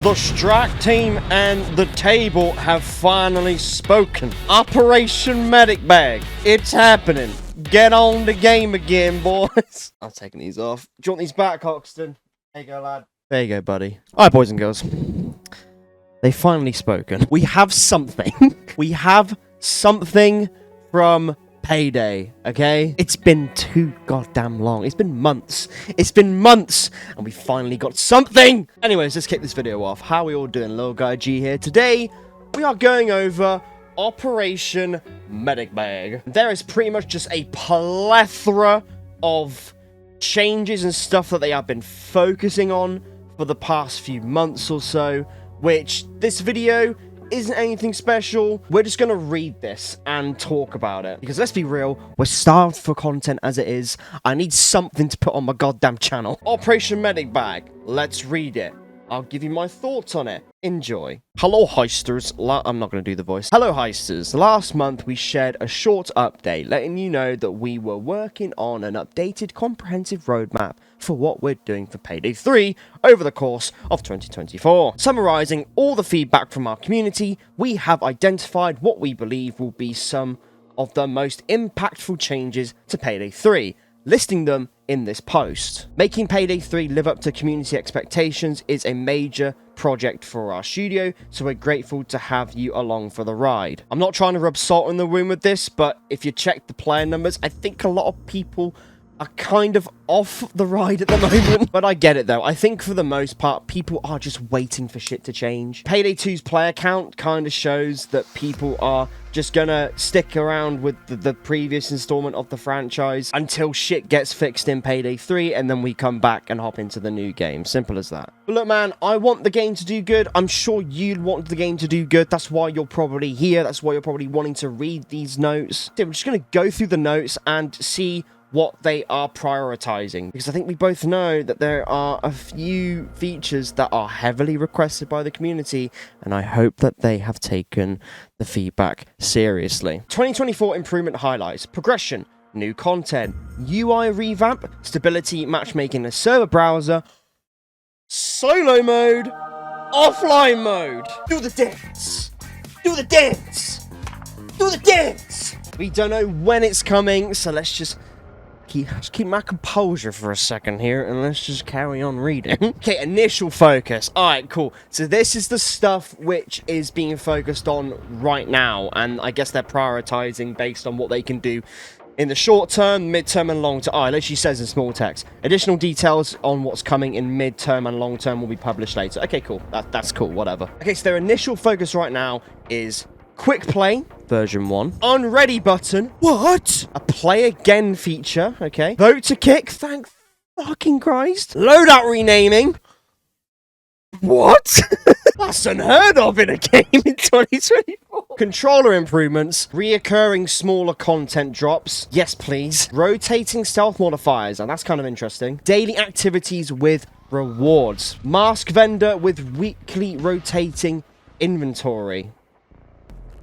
The Strat team and the table have finally spoken. Operation Medic Bag. It's happening. Get on the game again, boys. I'm taking these off. Do you want these back, Hoxton? There you go, lad. There you go, buddy. Alright, boys and girls. They've finally spoken. We have something. We have something from Payday, okay? It's been too goddamn long. It's been months. It's been months, and we finally got something! Anyways, let's kick this video off. How are we all doing? Little Guy G here. Today, we are going over Operation Medic Bag. There is pretty much just a plethora of changes and stuff that they have been focusing on for the past few months or so, which this video isn't anything special. We're just gonna read this and talk about it, because let's be real, we're starved for content as it is. I need something to put on my goddamn channel. Operation Medic Bag, let's read it. I'll give you my thoughts on it. Enjoy. Hello, Heisters. I'm not going to do the voice. Hello, Heisters. Last month, we shared a short update, letting you know that we were working on an updated comprehensive roadmap for what we're doing for Payday 3 over the course of 2024. Summarizing all the feedback from our community, we have identified what we believe will be some of the most impactful changes to Payday 3, listing them in this post. Making Payday 3 live up to community expectations is a major project for our studio, so we're grateful to have you along for the ride. I'm not trying to rub salt in the wound with this, but if you check the player numbers, I think a lot of people are kind of off the ride at the moment. But I get it though. I think for the most part, people are just waiting for shit to change. Payday 2's player count kind of shows that people are just gonna stick around with the previous installment of the franchise until shit gets fixed in Payday 3, and then we come back and hop into the new game. Simple as that. But look, man, I want the game to do good. I'm sure you'd want the game to do good. That's why you're probably here. That's why you're probably wanting to read these notes. So we're just gonna go through the notes and see what they are prioritizing, because I think we both know that there are a few features that are heavily requested by the community, and I hope that they have taken the feedback seriously. 2024 improvement highlights: progression, new content, UI revamp, stability, matchmaking, a server browser, solo mode, offline mode. Do the dance, do the dance, do the dance. We don't know when it's coming, so let's just keep my composure for a second here, and let's just carry on reading. Okay, initial focus. Alright, cool. So this is the stuff which is being focused on right now, and I guess they're prioritizing based on what they can do in the short term, mid-term, and long term. Oh, it literally says in small text. Additional details on what's coming in mid-term and long-term will be published later. Okay, cool. That's cool, whatever. Okay, so their initial focus right now is Quick Play, version 1. Unready button. What? A play again feature, okay. Vote to kick, thank fucking Christ. Loadout renaming. What? That's unheard of in a game in 2024. Controller improvements. Reoccurring smaller content drops. Yes, please. Rotating stealth modifiers, and that's kind of interesting. Daily activities with rewards. Mask vendor with weekly rotating inventory.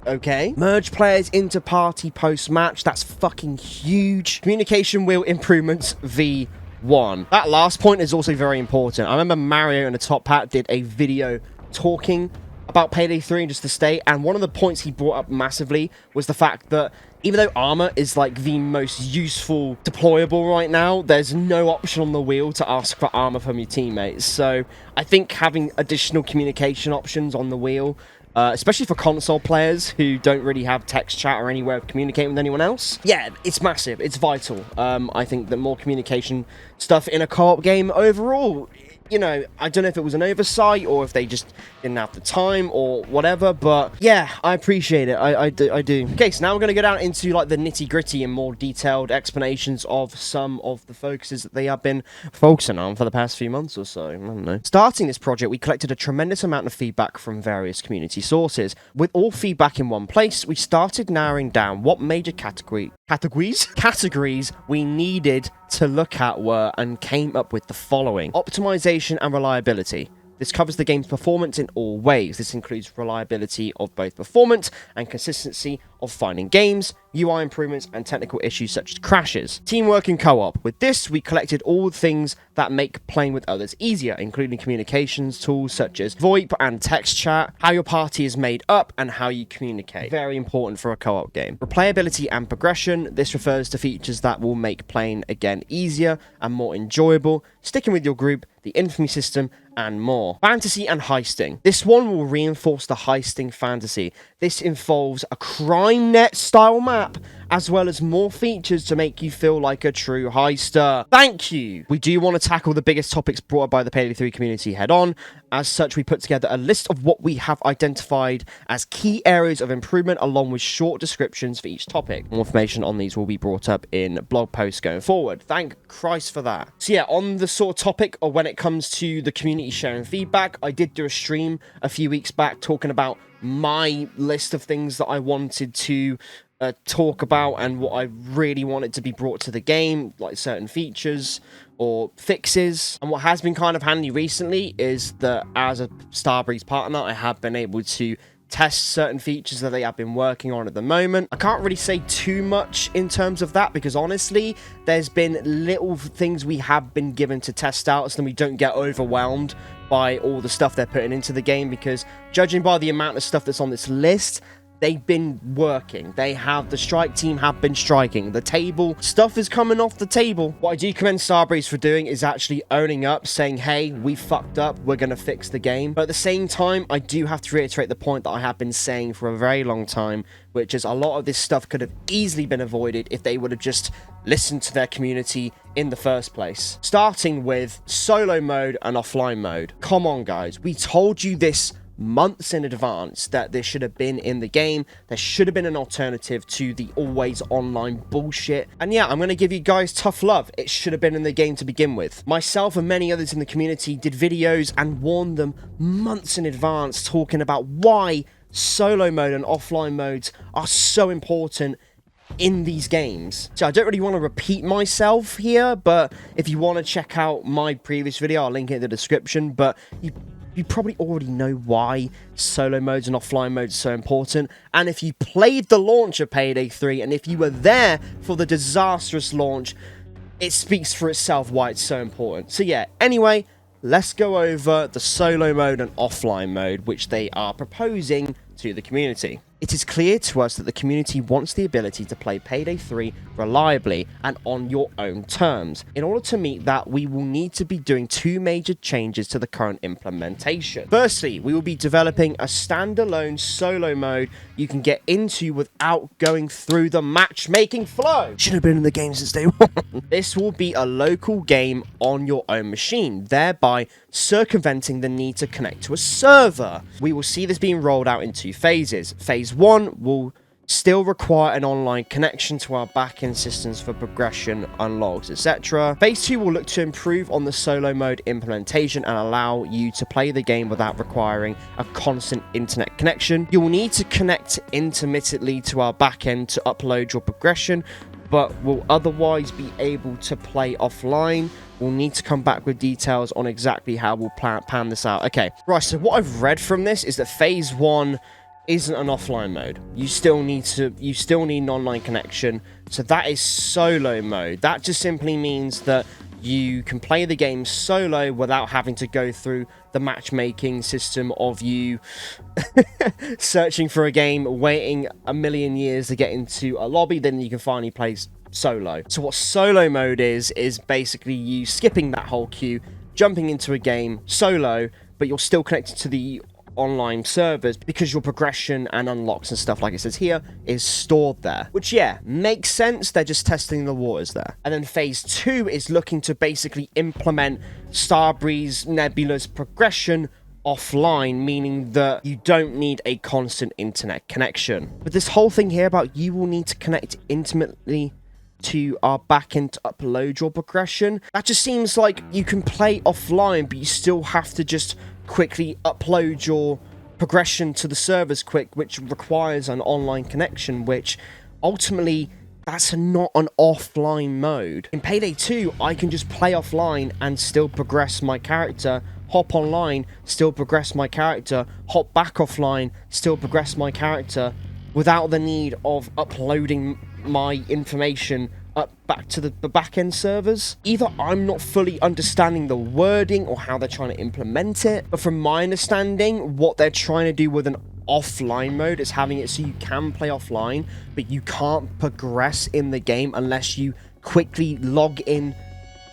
Okay. Merge players into party post-match. That's fucking huge. Communication wheel improvements V1. That last point is also very important. I remember Mario and the Top Hat did a video talking about Payday 3 and just the state, and one of the points he brought up massively was the fact that even though armor is like the most useful deployable right now, there's no option on the wheel to ask for armor from your teammates. So I think having additional communication options on the wheel, especially for console players who don't really have text chat or any way of communicating with anyone else, yeah, it's massive. It's vital. I think that more communication stuff in a co-op game overall, you know, I don't know if it was an oversight or if they just didn't have the time or whatever, but yeah, I appreciate it. I do. Okay, so now we're going to go down into like the nitty-gritty and more detailed explanations of some of the focuses that they have been focusing on for the past few months or so. I don't know. Starting this project, we collected a tremendous amount of feedback from various community sources. With all feedback in one place, we started narrowing down what major categories we needed to look at were, and came up with the following: optimization and reliability, This covers the game's performance in all ways. This includes reliability of both performance and consistency of finding games, UI improvements, and technical issues such as crashes. Teamwork and co-op. With this, we collected all the things that make playing with others easier, including communications tools such as VoIP and text chat, how your party is made up, and how you communicate. Very important for a co-op game. Replayability and progression. This refers to features that will make playing again easier and more enjoyable, sticking with your group, the infamy system, and more. Fantasy and heisting. This one will reinforce the heisting fantasy. This involves a crime net style map, as well as more features to make you feel like a true heister. Thank you! We do want to tackle the biggest topics brought up by the Payday 3 community head on. As such, we put together a list of what we have identified as key areas of improvement, along with short descriptions for each topic. More information on these will be brought up in blog posts going forward. Thank Christ for that. So yeah, on the sort of topic of when it comes to the community sharing feedback, I did do a stream a few weeks back talking about my list of things that I wanted to talk about and what I really wanted to be brought to the game, like certain features or fixes. And what has been kind of handy recently is that as a Starbreeze partner, I have been able to test certain features that they have been working on at the moment. I can't really say too much in terms of that because honestly, there's been little things we have been given to test out so that we don't get overwhelmed by all the stuff they're putting into the game, because judging by the amount of stuff that's on this list, they've been working. The strike team have been striking. The table stuff is coming off the table. What I do commend Starbreeze for doing is actually owning up, saying, hey, we fucked up, we're going to fix the game. But at the same time, I do have to reiterate the point that I have been saying for a very long time, which is a lot of this stuff could have easily been avoided if they would have just listened to their community in the first place. Starting with solo mode and offline mode. Come on, guys. We told you this months in advance that this should have been in the game. There should have been an alternative to the always online bullshit. And yeah, I'm going to give you guys tough love. It should have been in the game to begin with. Myself and many others in the community did videos and warned them months in advance talking about why solo mode and offline modes are so important in these games. So I don't really want to repeat myself here, but if you want to check out my previous video, I'll link it in the description. But you probably already know why solo modes and offline modes are so important. And if you played the launch of Payday 3, and if you were there for the disastrous launch, it speaks for itself why it's so important. So yeah, anyway, let's go over the solo mode and offline mode, which they are proposing to the community. It is clear to us that the community wants the ability to play Payday 3 reliably and on your own terms. In order to meet that, we will need to be doing two major changes to the current implementation. Firstly, we will be developing a standalone solo mode you can get into without going through the matchmaking flow. Should have been in the game since day one. This will be a local game on your own machine, thereby circumventing the need to connect to a server. We will see this being rolled out in two phases. Phase 1 will still require an online connection to our backend systems for progression, unlocks, etc. Phase 2 will look to improve on the solo mode implementation and allow you to play the game without requiring a constant internet connection. You will need to connect intermittently to our backend to upload your progression, but will otherwise be able to play offline. We'll need to come back with details on exactly how we'll pan this out. Okay, right, so what I've read from this is that phase 1 isn't an offline mode. You still need an online connection. So that is solo mode. That just simply means that you can play the game solo without having to go through the matchmaking system of you searching for a game, waiting a million years to get into a lobby, then you can finally play solo. So what solo mode is basically you skipping that whole queue, jumping into a game solo, but you're still connected to the online servers because your progression and unlocks and stuff, like it says here, is stored there. Which, yeah, makes sense. They're just testing the waters there. And then phase 2 is looking to basically implement Starbreeze Nebula's progression offline, meaning that you don't need a constant internet connection. But this whole thing here about you will need to connect intimately to our backend to upload your progression, that just seems like you can play offline, but you still have to just quickly upload your progression to the servers which requires an online connection, which ultimately that's not an offline mode. In Payday 2, I can just play offline and still progress my character hop online, still progress my character, hop back offline, still progress my character, without the need of uploading my information up back to the back-end servers. Either I'm not fully understanding the wording or how they're trying to implement it, but from my understanding, what they're trying to do with an offline mode is having it so you can play offline, but you can't progress in the game unless you quickly log in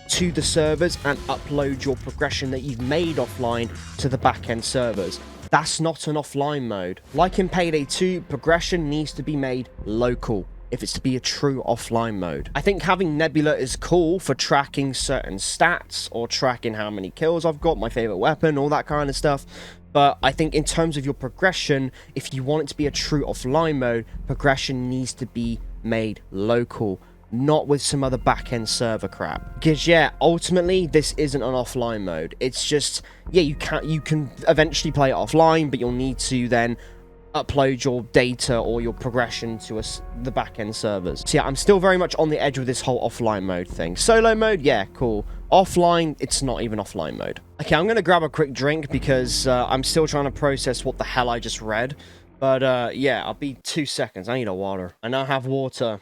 to the servers and upload your progression that you've made offline to the back-end servers. That's not an offline mode. Like in Payday 2, progression needs to be made local if it's to be a true offline mode. I think having Nebula is cool for tracking certain stats or tracking how many kills I've got, my favorite weapon, all that kind of stuff. But I think in terms of your progression, if you want it to be a true offline mode, progression needs to be made local, not with some other back-end server crap. Because yeah, ultimately this isn't an offline mode. It's just, yeah, you can eventually play it offline, but you'll need to then upload your data or your progression to the back-end servers. So yeah, I'm still very much on the edge with this whole offline mode thing. Solo mode, yeah, cool. Offline, it's not even offline mode. Okay, I'm gonna grab a quick drink because I'm still trying to process what the hell I just read. But yeah, I'll be 2 seconds. I need a water. I now have water.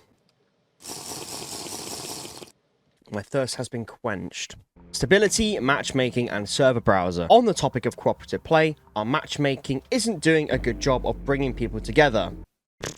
My thirst has been quenched. Stability, matchmaking, and server browser. On the topic of cooperative play, our matchmaking isn't doing a good job of bringing people together.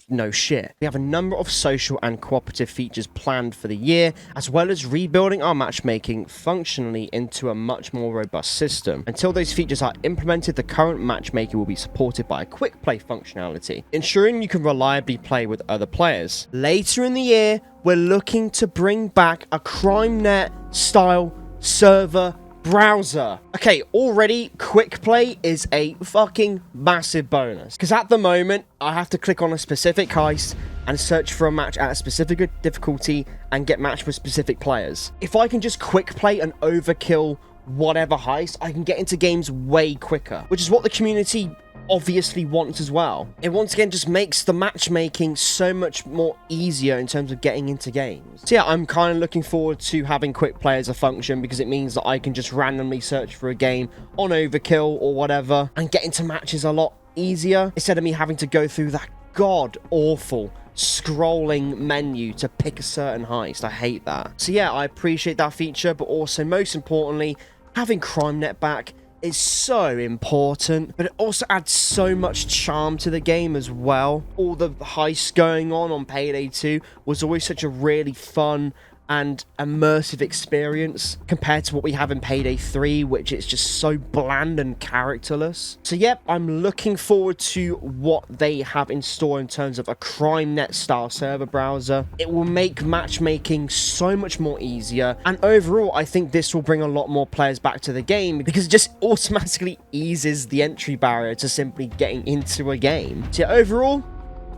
No shit. We have a number of social and cooperative features planned for the year, as well as rebuilding our matchmaking functionally into a much more robust system. Until those features are implemented, the current matchmaking will be supported by a quick play functionality, ensuring you can reliably play with other players. Later in the year, we're looking to bring back a CrimeNet style server browser. Okay, already quick play is a fucking massive bonus, because at the moment I have to click on a specific heist and search for a match at a specific difficulty and get matched with specific players. If I can just quick play and overkill whatever heist, I can get into games way quicker, which is what the community obviously wants as well. It once again just makes the matchmaking so much more easier in terms of getting into games. So yeah, I'm kind of looking forward to having quick play as a function, because it means that I can just randomly search for a game on Overkill or whatever and get into matches a lot easier, instead of me having to go through that god awful scrolling menu to pick a certain heist. I hate that. So yeah, I appreciate that feature, but also most importantly, having CrimeNet back is so important, but it also adds so much charm to the game as well. All the heists going on Payday 2 was always such a really fun and immersive experience compared to what we have in Payday 3, which is just so bland and characterless. So yep, I'm looking forward to what they have in store in terms of a CrimeNet style server browser. It will make matchmaking so much more easier, and overall I think this will bring a lot more players back to the game, because it just automatically eases the entry barrier to simply getting into a game. So yeah, overall,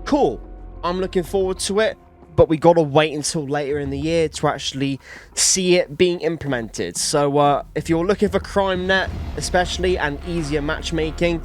cool. I'm looking forward to it, but we gotta wait until later in the year to actually see it being implemented. So if you're looking for CrimeNet especially and easier matchmaking,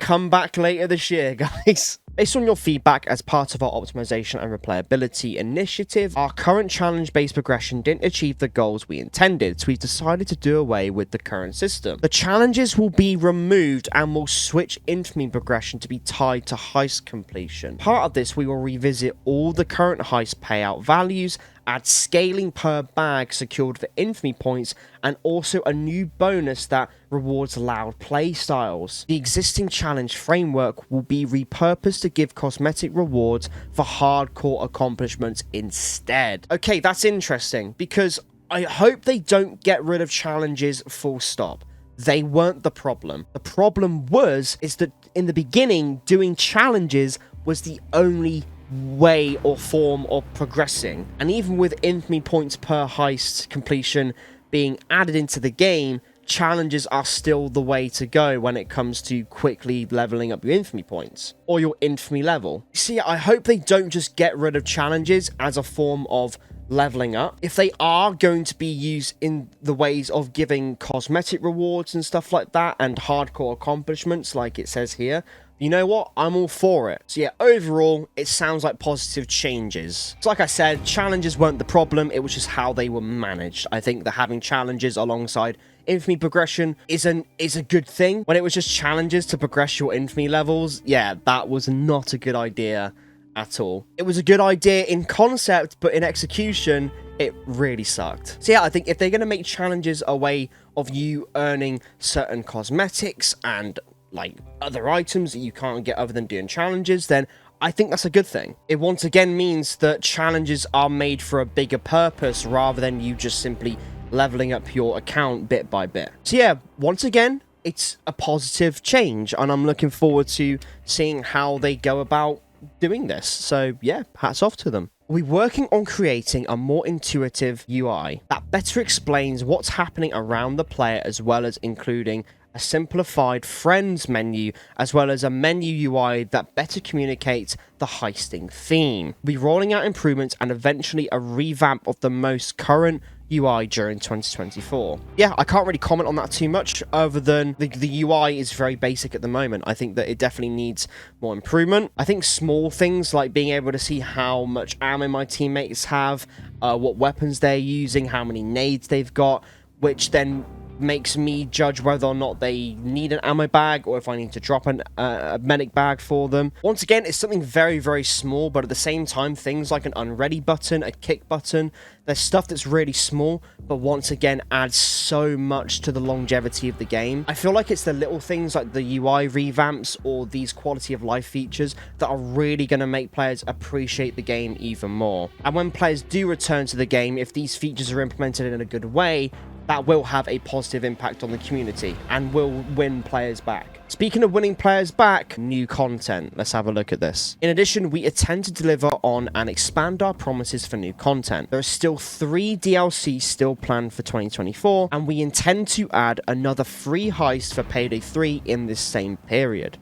come back later this year, guys. Based on your feedback as part of our optimization and replayability initiative, our current challenge-based progression didn't achieve the goals we intended, so we've decided to do away with the current system. The challenges will be removed and will switch infamy progression to be tied to heist completion. Part of this, we will revisit all the current heist payout values, add scaling per bag secured for infamy points, and also a new bonus that rewards loud play styles. The existing challenge framework will be repurposed to give cosmetic rewards for hardcore accomplishments instead. Okay, that's interesting, because I hope they don't get rid of challenges full stop. They weren't the problem. The problem is that in the beginning, doing challenges was the only way or form of progressing, and even with infamy points per heist completion being added into the game, challenges are still the way to go when it comes to quickly leveling up your infamy points or your infamy level. See, I hope they don't just get rid of challenges as a form of leveling up. If they are going to be used in the ways of giving cosmetic rewards and stuff like that, and hardcore accomplishments like it says here, you know what? I'm all for it. So yeah, overall, it sounds like positive changes. So like I said, challenges weren't the problem, it was just how they were managed. I think that having challenges alongside infamy progression is a good thing. When it was just challenges to progress your infamy levels, yeah, that was not a good idea at all. It was a good idea in concept, but in execution, it really sucked. So yeah, I think if they're going to make challenges a way of you earning certain cosmetics and like other items that you can't get other than doing challenges, then I think that's a good thing. It once again means that challenges are made for a bigger purpose rather than you just simply leveling up your account bit by bit. So yeah, once again, it's a positive change, and I'm looking forward to seeing how they go about doing this. So yeah, hats off to them. We're working on creating a more intuitive UI that better explains what's happening around the player, as well as including a simplified friends menu, as well as a menu UI that better communicates the heisting theme. We'll be rolling out improvements and eventually a revamp of the most current UI during 2024. Yeah, I can't really comment on that too much other than the UI is very basic at the moment. I think that it definitely needs more improvement. I think small things like being able to see how much ammo my teammates have, what weapons they're using, how many nades they've got, which then makes me judge whether or not they need an ammo bag or if I need to drop a medic bag for them. Once again, it's something very, very small, but at the same time, things like an unready button, a kick button, there's stuff that's really small, but once again adds so much to the longevity of the game. I feel like it's the little things like the UI revamps or these quality of life features that are really going to make players appreciate the game even more. And when players do return to the game, if these features are implemented in a good way, that will have a positive impact on the community and will win players back. Speaking of winning players back, new content. Let's have a look at this. In addition, we intend to deliver on and expand our promises for new content. There are still 3 DLC still planned for 2024, and we intend to add another free heist for Payday 3 in this same period.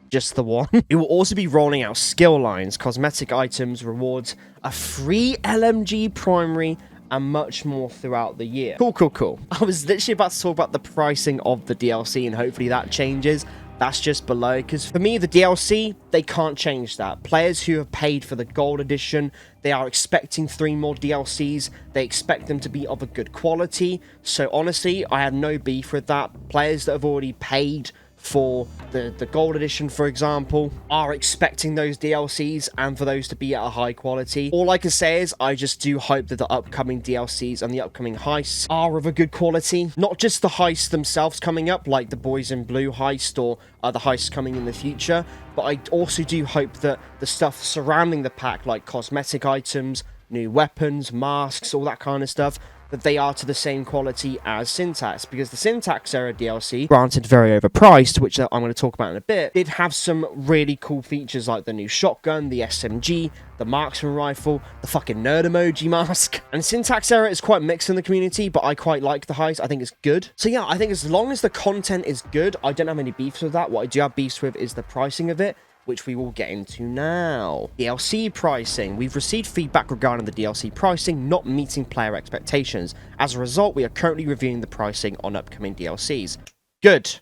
Just the one. We will also be rolling out skill lines, cosmetic items, rewards, a free LMG primary, and much more throughout the year. Cool. I was literally about to talk about the pricing of the DLC, and hopefully that changes. That's just below, because for me, the DLC, they can't change that. Players who have paid for the Gold Edition, they are expecting 3 more DLCs. They expect them to be of a good quality. So honestly, I have no beef with that. Players that have already paid for the Gold Edition, for example, are expecting those DLCs and for those to be at a high quality. All I can say is I just do hope that the upcoming DLCs and the upcoming heists are of a good quality. Not just the heists themselves coming up, like the Boys in Blue heist or the heists coming in the future, but I also do hope that the stuff surrounding the pack, like cosmetic items, new weapons, masks, all that kind of stuff, that they are to the same quality as Syntax, because the Syntax era DLC, granted very overpriced, which I'm going to talk about in a bit, did have some really cool features like the new shotgun, the SMG, the marksman rifle, the fucking nerd emoji mask. And Syntax era is quite mixed in the community, but I quite like the heist. I think it's good. So yeah, I think as long as the content is good, I don't have any beefs with that. What I do have beefs with is the pricing of it, which we will get into now. DLC pricing. We've received feedback regarding the DLC pricing not meeting player expectations. As a result, we are currently reviewing the pricing on upcoming DLCs. Good.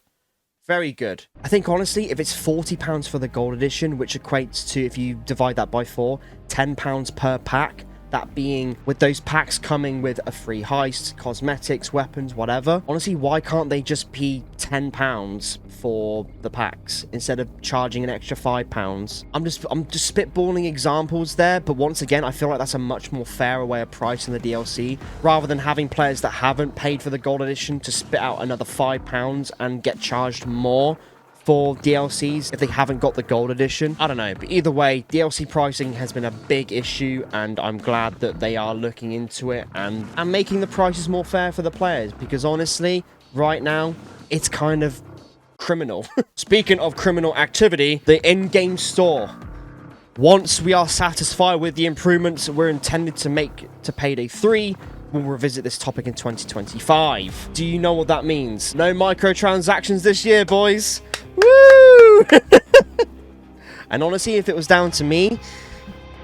Very good. I think, honestly, if it's £40 for the Gold Edition, which equates to, if you divide that by 4, £10 per pack, that being with those packs coming with a free heist, cosmetics, weapons, whatever. Honestly, why can't they just be £10 for the packs instead of charging an extra £5? I'm just spitballing examples there, but once again, I feel like that's a much more fairer way of pricing the DLC, rather than having players that haven't paid for the Gold Edition to spit out another £5 and get charged more for DLCs if they haven't got the Gold Edition. I don't know, but either way, DLC pricing has been a big issue, and I'm glad that they are looking into it and making the prices more fair for the players, because honestly, right now, it's kind of criminal. Speaking of criminal activity, the in-game store. Once we are satisfied with the improvements we're intended to make to Payday 3, we'll revisit this topic in 2025. Do you know what that means? No microtransactions this year, boys. Woo! And honestly, if it was down to me,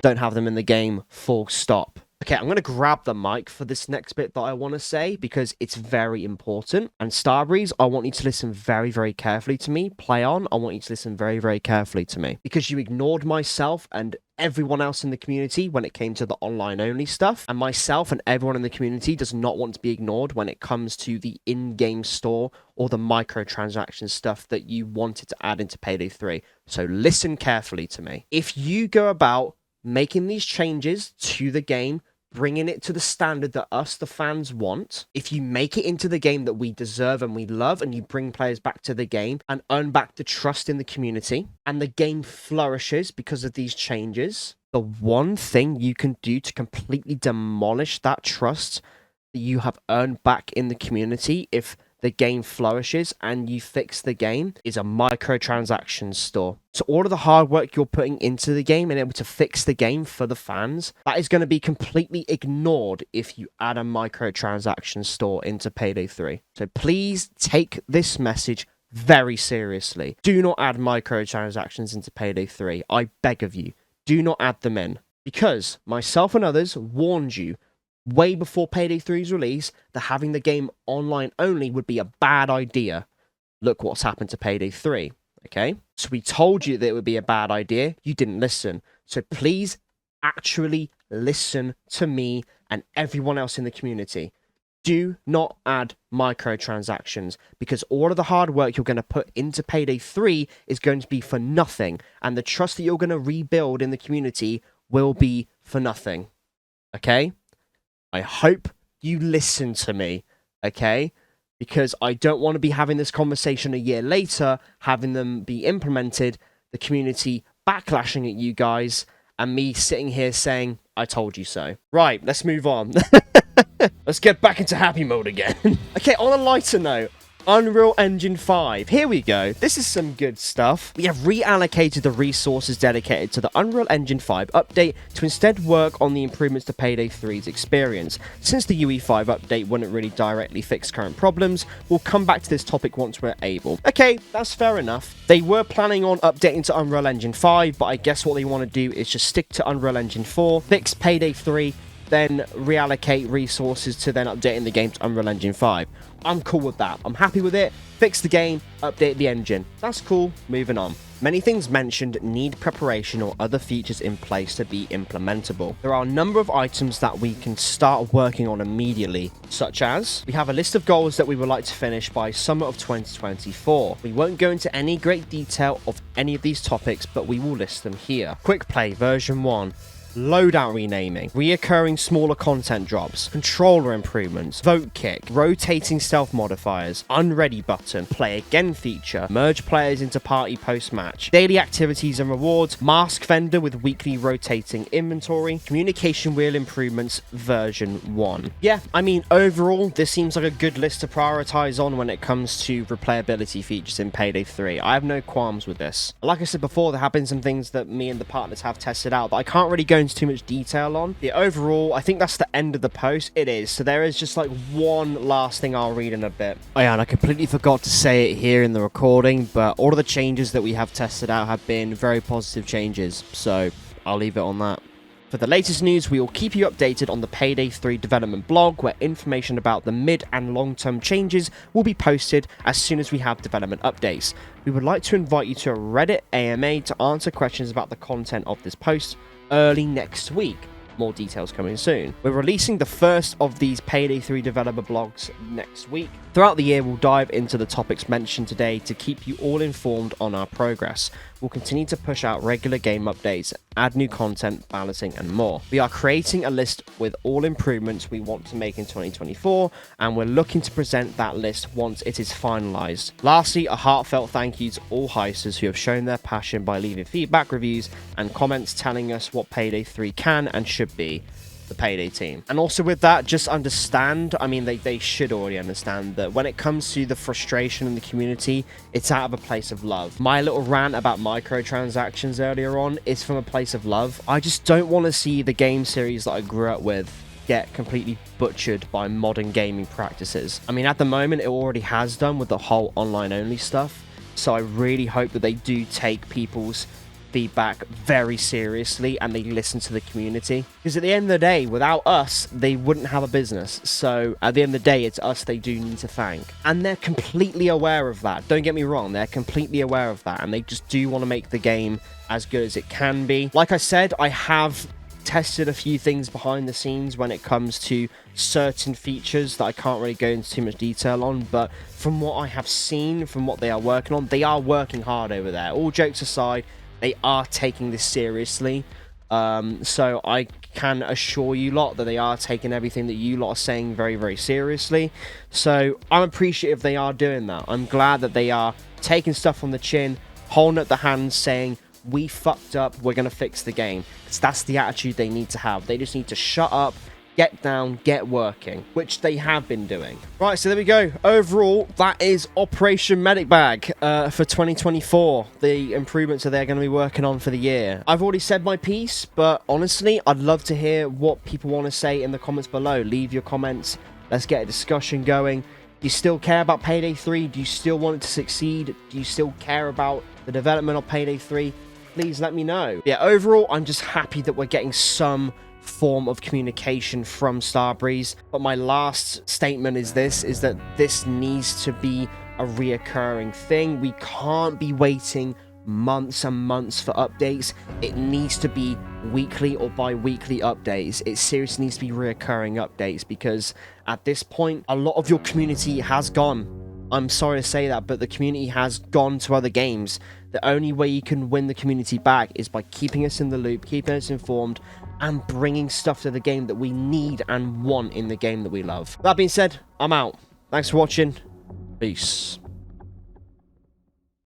don't have them in the game, full stop. Okay, I'm going to grab the mic for this next bit that I want to say, because it's very important. And Starbreeze, I want you to listen very, very carefully to me. Play on, I want you to listen very, very carefully to me. Because you ignored myself and everyone else in the community when it came to the online only stuff. And myself and everyone in the community does not want to be ignored when it comes to the in-game store or the microtransaction stuff that you wanted to add into Payday 3. So listen carefully to me. If you go about making these changes to the game, bringing it to the standard that us, the fans, want, if you make it into the game that we deserve and we love, and you bring players back to the game and earn back the trust in the community, and the game flourishes because of these changes, the one thing you can do to completely demolish that trust that you have earned back in the community, if the game flourishes and you fix the game, is a microtransactions store. So all of the hard work you're putting into the game and able to fix the game for the fans, that is going to be completely ignored if you add a microtransaction store into Payday 3. So please take this message very seriously. Do not add microtransactions into Payday 3. I beg of you, do not add them in. Because myself and others warned you way before Payday 3's release that having the game online only would be a bad idea. Look what's happened to Payday 3, okay? So we told you that it would be a bad idea. You didn't listen. So please actually listen to me and everyone else in the community. Do not add microtransactions, because all of the hard work you're going to put into Payday 3 is going to be for nothing, and the trust that you're going to rebuild in the community will be for nothing, okay? I hope you listen to me, okay? Because I don't want to be having this conversation a year later, having them be implemented, the community backlashing at you guys, and me sitting here saying, I told you so. Right, let's move on. Let's get back into happy mode again. Okay, on a lighter note, Unreal Engine 5. Here we go. This is some good stuff. We have reallocated the resources dedicated to the Unreal Engine 5 update to instead work on the improvements to Payday 3's experience. Since the UE5 update wouldn't really directly fix current problems, we'll come back to this topic once we're able. Okay, that's fair enough. They were planning on updating to Unreal Engine 5, but I guess what they want to do is just stick to Unreal Engine 4, fix Payday 3, then reallocate resources to then updating the game to Unreal Engine 5. I'm cool with that. I'm happy with it. Fix the game, update the engine. That's cool. Moving on. Many things mentioned need preparation or other features in place to be implementable. There are a number of items that we can start working on immediately, such as we have a list of goals that we would like to finish by summer of 2024. We won't go into any great detail of any of these topics, but we will list them here. Quick Play version 1. Loadout renaming, reoccurring smaller content drops, controller improvements, vote kick, rotating stealth modifiers, unready button, play again feature, merge players into party post-match, daily activities and rewards, mask vendor with weekly rotating inventory, communication wheel improvements version 1. Yeah, I mean, overall, this seems like a good list to prioritize on when it comes to replayability features in Payday 3. I have no qualms with this. Like I said before, there have been some things that me and the partners have tested out that I can't really go into too much detail on. Yeah, overall, I think that's the end of the post. It is. So there is just like one last thing I'll read in a bit. Oh yeah, and I completely forgot to say it here in the recording, but all of the changes that we have tested out have been very positive changes. So I'll leave it on that. For the latest news, we will keep you updated on the Payday 3 development blog, where information about the mid and long-term changes will be posted as soon as we have development updates. We would like to invite you to a Reddit AMA to answer questions about the content of this post early next week. More details coming soon. We're releasing the first of these Payday 3 developer blogs next week. Throughout the year, we'll dive into the topics mentioned today to keep you all informed on our progress. We'll continue to push out regular game updates, add new content, balancing, and more. We are creating a list with all improvements we want to make in 2024, and we're looking to present that list once it is finalized. Lastly, a heartfelt thank you to all heisters who have shown their passion by leaving feedback, reviews, and comments telling us what Payday 3 can and should be. The Payday team. And also with that, just understand, I mean, they should already understand that when it comes to the frustration in the community, it's out of a place of love. My little rant about microtransactions earlier on is from a place of love. I just don't want to see the game series that I grew up with get completely butchered by modern gaming practices. I mean, at the moment, it already has done with the whole online only stuff. So I really hope that they do take people's feedback very seriously and they listen to the community. Because at the end of the day, without us, they wouldn't have a business. So at the end of the day, it's us they do need to thank. And they're completely aware of that. Don't get me wrong, they're completely aware of that. And they just do want to make the game as good as it can be. Like I said, I have tested a few things behind the scenes when it comes to certain features that I can't really go into too much detail on, but from what I have seen, from what they are working on, they are working hard over there. All jokes aside, they are taking this seriously. So I can assure you lot that they are taking everything that you lot are saying very, very seriously. So I'm appreciative they are doing that. I'm glad that they are taking stuff on the chin, holding up the hands, saying, we fucked up, we're going to fix the game. Because that's the attitude they need to have. They just need to shut up, get down, get working, which they have been doing. Right, so there we go. Overall, that is Operation Medic Bag for 2024. The improvements that they're going to be working on for the year. I've already said my piece, but honestly, I'd love to hear what people want to say in the comments below. Leave your comments. Let's get a discussion going. Do you still care about Payday 3? Do you still want it to succeed? Do you still care about the development of Payday 3? Please let me know. Yeah, overall, I'm just happy that we're getting some form of communication from Starbreeze. But my last statement is that this needs to be a reoccurring thing. We can't be waiting months and months for updates. It needs to be weekly or bi-weekly updates. It seriously needs to be reoccurring updates, because at this point, a lot of your community has gone. I'm sorry to say that, but the community has gone to other games. The only way you can win the community back is by keeping us in the loop, keeping us informed, and bringing stuff to the game that we need and want in the game that we love. That being said, I'm out. Thanks for watching. Peace.